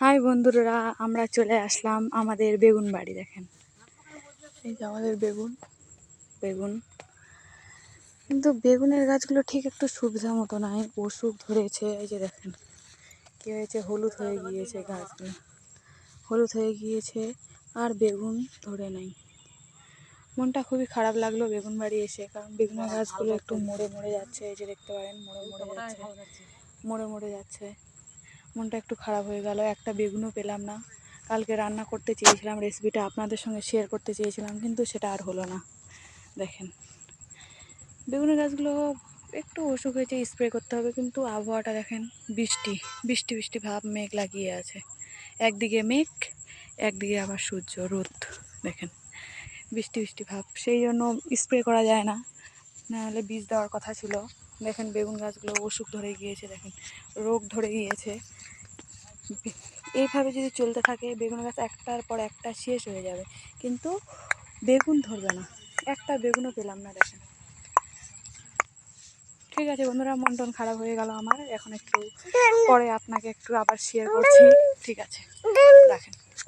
High বন্ধুরা, আমরা চলে আসলাম আমাদের বেগুন বাড়ি। দেখেন, এই যে আমাদের বেগুন বেগুন কিন্তু বেগুনের গাছগুলো ঠিক একটু সুবিধা মতো নাই, অসুখ ধরেছে। এই যে দেখেন কী হয়েছে, হলুদ হয়ে গিয়েছে গাছগুলো, হলুদ হয়ে গিয়েছে আর বেগুন ধরে নাই। মনটা খুবই খারাপ লাগলো বেগুন বাড়ি এসে, কারণ বেগুনের গাছগুলো একটু মরে মরে যাচ্ছে। এই যে দেখতে পারেন মরে মরে যাচ্ছে। মনটা একটু খারাপ হয়ে গেল, একটা বেগুনও পেলাম না। কালকে রান্না করতে চেয়েছিলাম, রেসিপিটা আপনাদের সঙ্গে শেয়ার করতে চেয়েছিলাম, কিন্তু সেটা আর হলো না। দেখেন বেগুনের গাছগুলো একটু অসুখ হয়েছে, স্প্রে করতে হবে। কিন্তু আবহাওয়াটা দেখেন, বৃষ্টি বৃষ্টি বৃষ্টি ভাব, মেঘ লাগিয়ে আছে। একদিকে মেঘ, একদিকে আবার সূর্য, রোদ। দেখেন বৃষ্টি বৃষ্টি ভাব, সেই জন্য স্প্রে করা যায় না, নাহলে বীজ দেওয়ার কথা ছিল। দেখেন বেগুন গাছগুলো অসুখ ধরে গিয়েছে, দেখেন রোগ ধরে গিয়েছে। এইভাবে যদি চলতে থাকে বেগুন গাছ একটার পর একটা শেষ হয়ে যাবে, কিন্তু বেগুন ধরবে না। একটা বেগুনও পেলাম না। দেখেন, ঠিক আছে বন্ধুরা, মন টন খারাপ হয়ে গেল আমার। এখন একটু পরে আপনাকে একটু আবার শেয়ার করছি, ঠিক আছে, রাখেন।